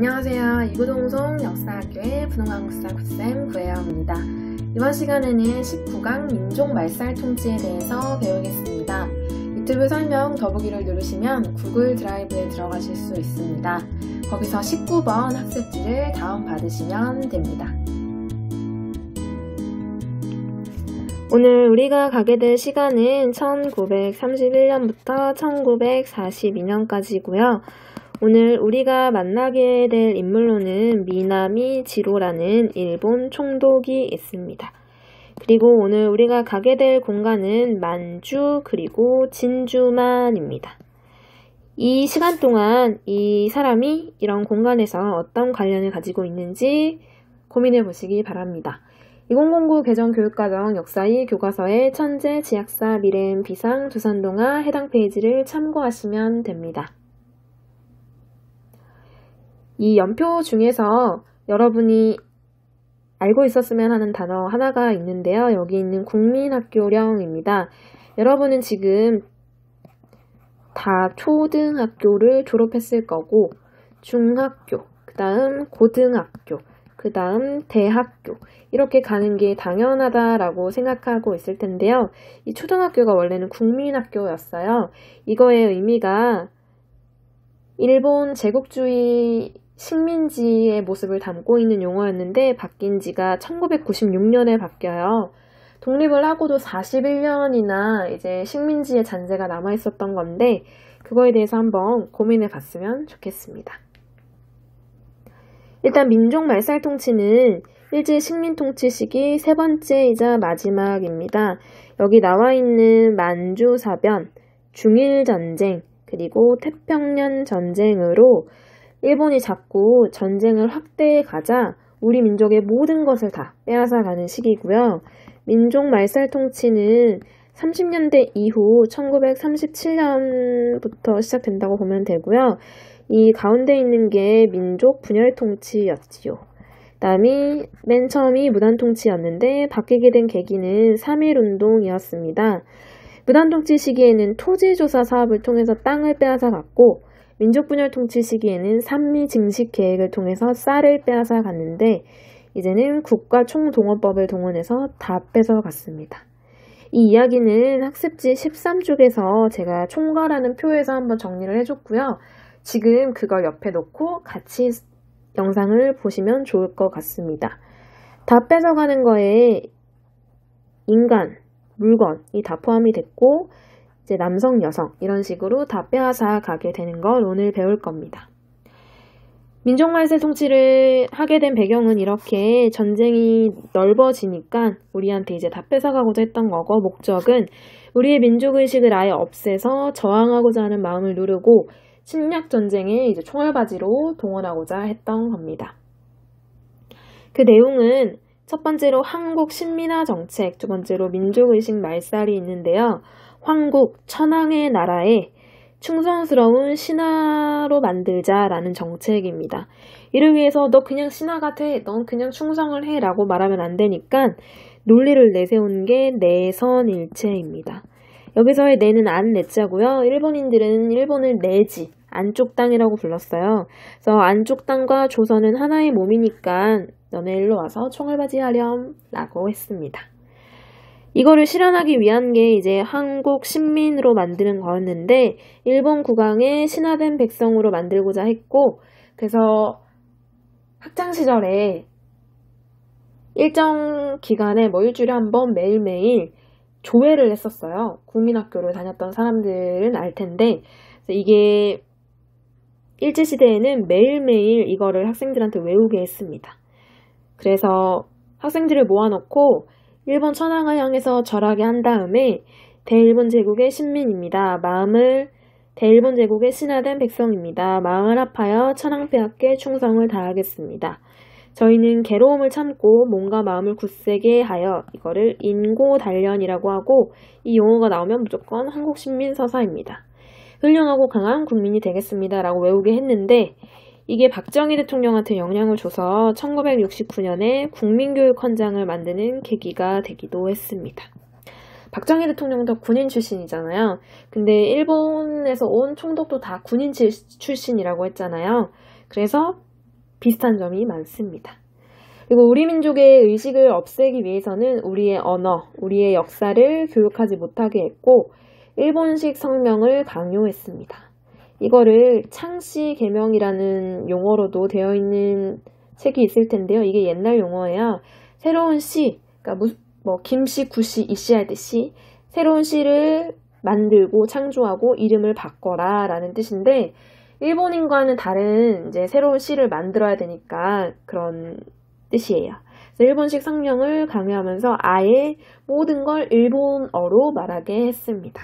안녕하세요. 이구동성 역사학교의 분홍한국사 9쌤 구혜영입니다. 이번 시간에는 19강 민족 말살 통치에 대해서 배우겠습니다. 유튜브 설명 더보기를 누르시면 구글 드라이브에 들어가실 수 있습니다. 거기서 19번 학습지를 다운받으시면 됩니다. 오늘 우리가 가게 될 시간은 1931년부터 1942년까지고요. 오늘 우리가 만나게 될 인물로는 미나미 지로라는 일본 총독이 있습니다. 그리고 오늘 우리가 가게 될 공간은 만주 그리고 진주만입니다. 이 시간 동안 이 사람이 이런 공간에서 어떤 관련을 가지고 있는지 고민해 보시기 바랍니다. 2009 개정교육과정 역사 2 교과서의 천재, 지약사, 미래음, 비상, 조선동화 해당 페이지를 참고하시면 됩니다. 이 연표 중에서 여러분이 알고 있었으면 하는 단어 하나가 있는데요. 여기 있는 국민학교령입니다. 여러분은 지금 다 초등학교를 졸업했을 거고 중학교, 그 다음 고등학교, 그 다음 대학교 이렇게 가는 게 당연하다라고 생각하고 있을 텐데요. 이 초등학교가 원래는 국민학교였어요. 이거의 의미가 일본 제국주의 식민지의 모습을 담고 있는 용어였는데 바뀐 지가 1996년에 바뀌어요. 독립을 하고도 41년이나 이제 식민지의 잔재가 남아 있었던 건데 그거에 대해서 한번 고민해 봤으면 좋겠습니다. 일단 민족 말살 통치는 일제 식민 통치 시기 세 번째이자 마지막입니다. 여기 나와 있는 만주 사변, 중일 전쟁, 그리고 태평양 전쟁으로 일본이 자꾸 전쟁을 확대해 가자 우리 민족의 모든 것을 다 빼앗아 가는 시기고요. 민족 말살 통치는 30년대 이후 1937년부터 시작된다고 보면 되고요. 이 가운데 있는 게 민족 분열 통치였지요. 그다음이 맨 처음이 무단 통치였는데 바뀌게 된 계기는 3.1운동이었습니다. 무단 통치 시기에는 토지 조사 사업을 통해서 땅을 빼앗아 갔고 민족 분열 통치 시기에는 산미 증식 계획을 통해서 쌀을 빼앗아 갔는데 이제는 국가 총동원법을 동원해서 다 뺏어 갔습니다. 이 이야기는 학습지 13쪽에서 제가 총괄하는 표에서 한번 정리를 해줬고요. 지금 그걸 옆에 놓고 같이 영상을 보시면 좋을 것 같습니다. 다 뺏어가는 거에 인간, 물건이 다 포함이 됐고 이제 남성, 여성 이런 식으로 다 빼앗아 가게 되는 걸 오늘 배울 겁니다. 민족말살 통치를 하게 된 배경은 이렇게 전쟁이 넓어지니까 우리한테 이제 다 뺏어가고자 했던 거고 목적은 우리의 민족의식을 아예 없애서 저항하고자 하는 마음을 누르고 침략 전쟁에 이제 총알바지로 동원하고자 했던 겁니다. 그 내용은 첫 번째로 한국 신민화 정책, 두 번째로 민족의식 말살이 있는데요. 황국, 천황의 나라에 충성스러운 신하로 만들자라는 정책입니다. 이를 위해서 너 그냥 신하가 돼, 넌 그냥 충성을 해 라고 말하면 안 되니까 논리를 내세운 게 내선일체입니다. 여기서의 내는 안 내자고요. 일본인들은 일본을 내지, 안쪽 땅이라고 불렀어요. 그래서 안쪽 땅과 조선은 하나의 몸이니까 너네 일로 와서 총알바지 하렴 라고 했습니다. 이거를 실현하기 위한 게 이제 한국 신민으로 만드는 거였는데 일본 국왕의 신하된 백성으로 만들고자 했고 그래서 학창시절에 일정 기간에 일주일에 한 번 매일매일 조회를 했었어요. 국민학교를 다녔던 사람들은 알 텐데 이게 일제시대에는 매일매일 이거를 학생들한테 외우게 했습니다. 그래서 학생들을 모아놓고 일본 천황을 향해서 절하게 한 다음에 대일본 제국의 신민입니다. 마음을 대일본 제국의 신하된 백성입니다. 마음을 합하여 천황폐하께 충성을 다하겠습니다. 저희는 괴로움을 참고 몸과 마음을 굳세게 하여 이거를 인고단련이라고 하고 이 용어가 나오면 무조건 한국 신민 서사입니다. 훌륭하고 강한 국민이 되겠습니다. 라고 외우게 했는데 이게 박정희 대통령한테 영향을 줘서 1969년에 국민교육헌장을 만드는 계기가 되기도 했습니다. 박정희 대통령도 군인 출신이잖아요. 근데 일본에서 온 총독도 다 군인 출신이라고 했잖아요. 그래서 비슷한 점이 많습니다. 그리고 우리 민족의 의식을 없애기 위해서는 우리의 언어, 우리의 역사를 교육하지 못하게 했고 일본식 성명을 강요했습니다. 이거를 창씨 계명이라는 용어로도 되어 있는 책이 있을 텐데요. 이게 옛날 용어예요. 새로운 씨, 그러니까 김씨, 구씨, 이씨 할 때 씨, 새로운 씨를 만들고 창조하고 이름을 바꿔라 라는 뜻인데 일본인과는 다른 이제 새로운 씨를 만들어야 되니까 그런 뜻이에요. 그래서 일본식 성명을 강요하면서 아예 모든 걸 일본어로 말하게 했습니다.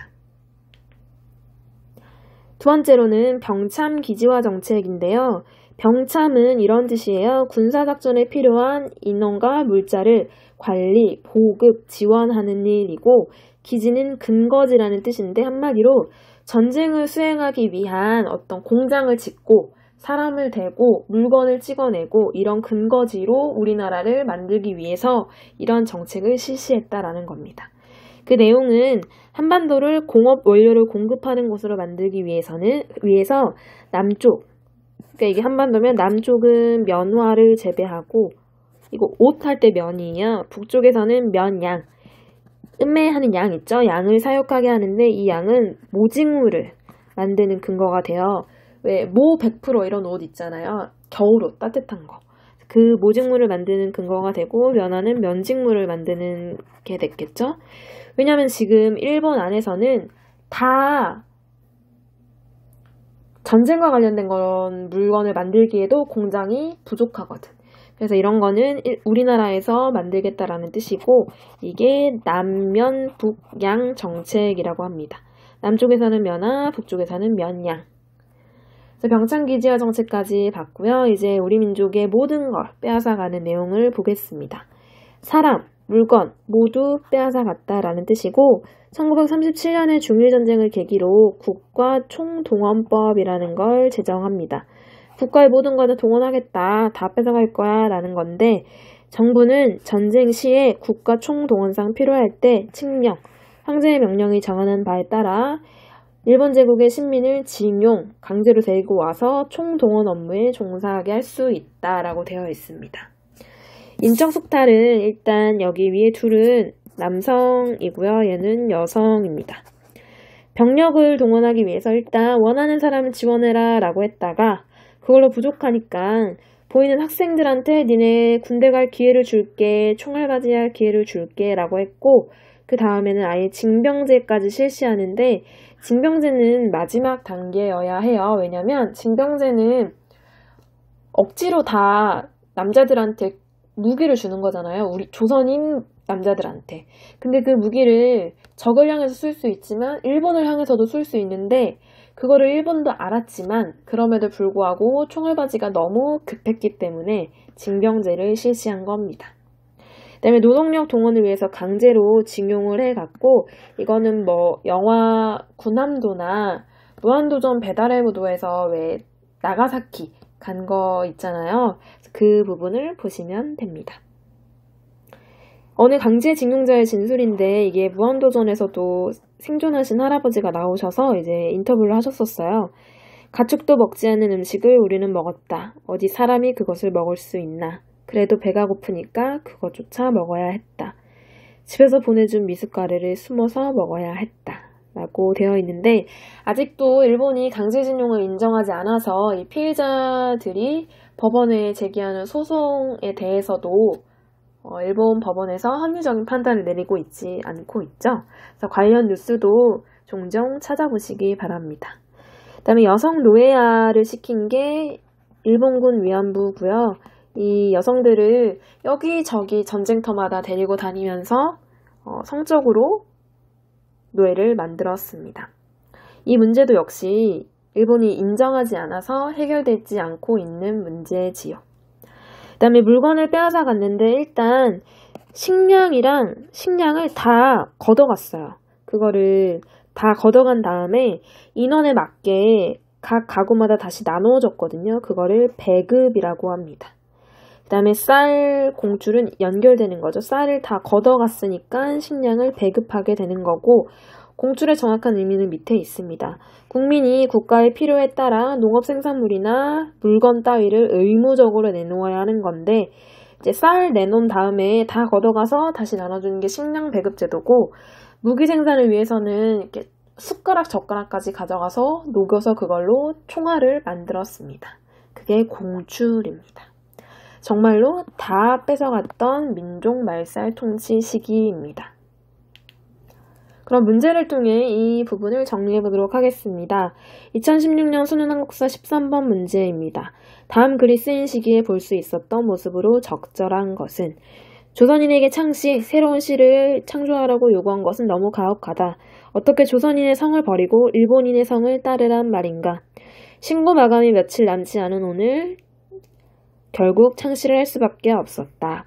두 번째로는 병참 기지화 정책인데요. 병참은 이런 뜻이에요. 군사작전에 필요한 인원과 물자를 관리, 보급, 지원하는 일이고 기지는 근거지라는 뜻인데 한마디로 전쟁을 수행하기 위한 어떤 공장을 짓고 사람을 대고 물건을 찍어내고 이런 근거지로 우리나라를 만들기 위해서 이런 정책을 실시했다라는 겁니다. 그 내용은 한반도를 공업 원료를 공급하는 곳으로 만들기 위해서 남쪽, 그러니까 이게 한반도면 남쪽은 면화를 재배하고 이거 옷 할 때 면이에요. 북쪽에서는 면양, 음매하는 양 있죠? 양을 사육하게 하는데 이 양은 모직물을 만드는 근거가 돼요. 왜 모 100% 이런 옷 있잖아요. 겨울옷 따뜻한 거. 그 모직물을 만드는 근거가 되고 면화는 면직물을 만드는 게 됐겠죠. 왜냐하면 지금 일본 안에서는 다 전쟁과 관련된 건 물건을 만들기에도 공장이 부족하거든. 그래서 이런 거는 우리나라에서 만들겠다라는 뜻이고 이게 남면 북양 정책이라고 합니다. 남쪽에서는 면화, 북쪽에서는 면양. 병창기지화 정책까지 봤고요. 이제 우리 민족의 모든 걸 빼앗아가는 내용을 보겠습니다. 사람, 물건 모두 빼앗아갔다라는 뜻이고 1937년에 중일전쟁을 계기로 국가총동원법이라는 걸 제정합니다. 국가의 모든 것을 동원하겠다, 다 뺏어갈 거야 라는 건데 정부는 전쟁 시에 국가 총동원상 필요할 때 칙령, 황제의 명령이 정하는 바에 따라 일본 제국의 신민을 징용, 강제로 데리고 와서 총동원 업무에 종사하게 할 수 있다라고 되어 있습니다. 인적 속탈은 일단 여기 위에 둘은 남성이고요. 얘는 여성입니다. 병력을 동원하기 위해서 일단 원하는 사람을 지원해라 라고 했다가 그걸로 부족하니까 보이는 학생들한테 니네 군대 갈 기회를 줄게, 총알 가지할 기회를 줄게 라고 했고 그 다음에는 아예 징병제까지 실시하는데 징병제는 마지막 단계여야 해요. 왜냐면 징병제는 억지로 다 남자들한테 무기를 주는 거잖아요. 우리 조선인 남자들한테. 근데 그 무기를 적을 향해서 쏠 수 있지만 일본을 향해서도 쏠 수 있는데 그거를 일본도 알았지만 그럼에도 불구하고 총알바지가 너무 급했기 때문에 징병제를 실시한 겁니다. 그다음에 노동력 동원을 위해서 강제로 징용을 해갔고 이거는 영화 군함도나 무한도전 배달의 무도에서 왜 나가사키 간 거 있잖아요. 그 부분을 보시면 됩니다. 어느 강제징용자의 진술인데 이게 무한도전에서도 생존하신 할아버지가 나오셔서 이제 인터뷰를 하셨었어요. 가축도 먹지 않는 음식을 우리는 먹었다. 어디 사람이 그것을 먹을 수 있나. 그래도 배가 고프니까 그것조차 먹어야 했다. 집에서 보내준 미숫가루를 숨어서 먹어야 했다. 라고 되어 있는데 아직도 일본이 강제징용을 인정하지 않아서 이 피해자들이 법원에 제기하는 소송에 대해서도 일본 법원에서 합리적인 판단을 내리고 있지 않고 있죠. 그래서 관련 뉴스도 종종 찾아보시기 바랍니다. 그 다음에 여성 노예화를 시킨 게 일본군 위안부고요. 이 여성들을 여기저기 전쟁터마다 데리고 다니면서 성적으로 노예를 만들었습니다. 이 문제도 역시 일본이 인정하지 않아서 해결되지 않고 있는 문제지요. 그 다음에 물건을 빼앗아 갔는데 일단 식량을 다 걷어갔어요. 그거를 다 걷어간 다음에 인원에 맞게 각 가구마다 다시 나누어졌거든요. 그거를 배급이라고 합니다. 그 다음에 쌀 공줄은 연결되는 거죠. 쌀을 다 걷어갔으니까 식량을 배급하게 되는 거고 공출의 정확한 의미는 밑에 있습니다. 국민이 국가의 필요에 따라 농업 생산물이나 물건 따위를 의무적으로 내놓아야 하는 건데 이제 쌀 내놓은 다음에 다 걷어가서 다시 나눠주는 게 식량 배급 제도고 무기 생산을 위해서는 이렇게 숟가락 젓가락까지 가져가서 녹여서 그걸로 총알을 만들었습니다. 그게 공출입니다. 정말로 다 뺏어갔던 민족 말살 통치 시기입니다. 그럼 문제를 통해 이 부분을 정리해 보도록 하겠습니다. 2016년 수능 한국사 13번 문제입니다. 다음 글이 쓰인 시기에 볼 수 있었던 모습으로 적절한 것은 조선인에게 창시, 새로운 시를 창조하라고 요구한 것은 너무 가혹하다. 어떻게 조선인의 성을 버리고 일본인의 성을 따르란 말인가. 신고 마감이 며칠 남지 않은 오늘 결국 창시를 할 수밖에 없었다.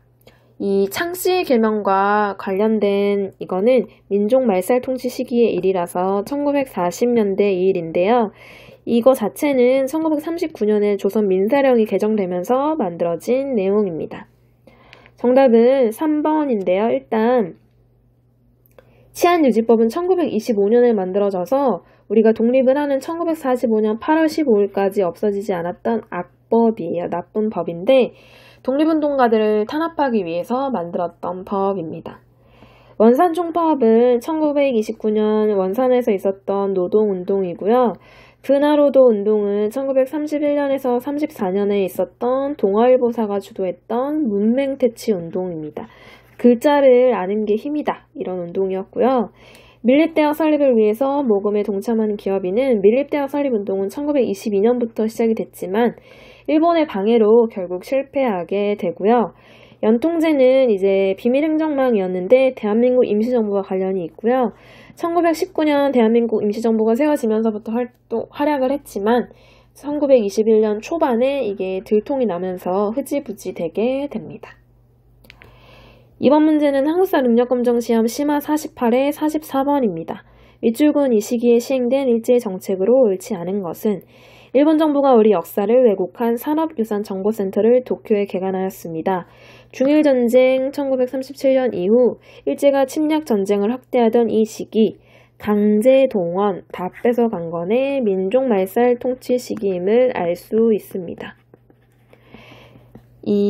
이 창씨 개명과 관련된 이거는 민족 말살 통치 시기의 일이라서 1940년대 일인데요. 이거 자체는 1939년에 조선 민사령이 개정되면서 만들어진 내용입니다. 정답은 3번인데요. 일단 치안유지법은 1925년에 만들어져서 우리가 독립을 하는 1945년 8월 15일까지 없어지지 않았던 악법이에요. 나쁜 법인데 독립운동가들을 탄압하기 위해서 만들었던 법입니다. 원산총파업은 1929년 원산에서 있었던 노동운동이고요. 분화로도 운동은 1931년에서 34년에 있었던 동아일보사가 주도했던 문맹퇴치 운동입니다. 글자를 아는 게 힘이다 이런 운동이었고요. 밀립대학 설립을 위해서 모금에 동참하는 기업인은 밀립대학 설립운동은 1922년부터 시작이 됐지만 일본의 방해로 결국 실패하게 되고요. 연통제는 이제 비밀행정망이었는데 대한민국 임시정부와 관련이 있고요. 1919년 대한민국 임시정부가 세워지면서부터 활약을 했지만 1921년 초반에 이게 들통이 나면서 흐지부지 되게 됩니다. 이번 문제는 한국사 능력검정시험 심화 48의 44번입니다. 밑줄은 이 시기에 시행된 일제의 정책으로 옳지 않은 것은 일본 정부가 우리 역사를 왜곡한 산업유산정보센터를 도쿄에 개관하였습니다. 중일전쟁 1937년 이후 일제가 침략전쟁을 확대하던 이 시기 강제동원 다 뺏어간 건의 민족말살 통치 시기임을 알 수 있습니다.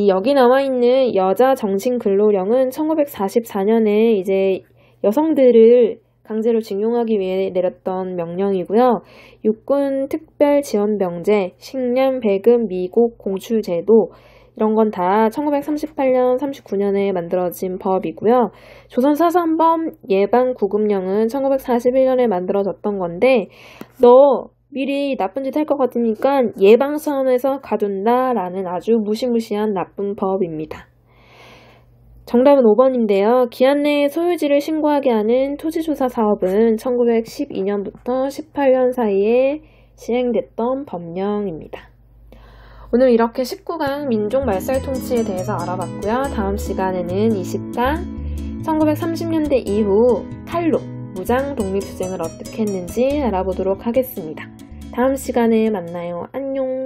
여기 나와있는 여자 정신근로령은 1944년에 이제 여성들을 강제로 징용하기 위해 내렸던 명령이고요. 육군 특별지원병제, 식량 배급 미국 공출제도 이런 건 다 1938년, 39년에 만들어진 법이고요. 조선 사상범 예방구금령은 1941년에 만들어졌던 건데 너 미리 나쁜 짓 할 것 같으니까 예방선에서 가둔다라는 아주 무시무시한 나쁜 법입니다. 정답은 5번인데요. 기한 내에 소유지를 신고하게 하는 토지조사 사업은 1912년부터 18년 사이에 시행됐던 법령입니다. 오늘 이렇게 19강 민족 말살 통치에 대해서 알아봤고요. 다음 시간에는 20강 1930년대 이후 칼로 무장 독립투쟁을 어떻게 했는지 알아보도록 하겠습니다. 다음 시간에 만나요. 안녕.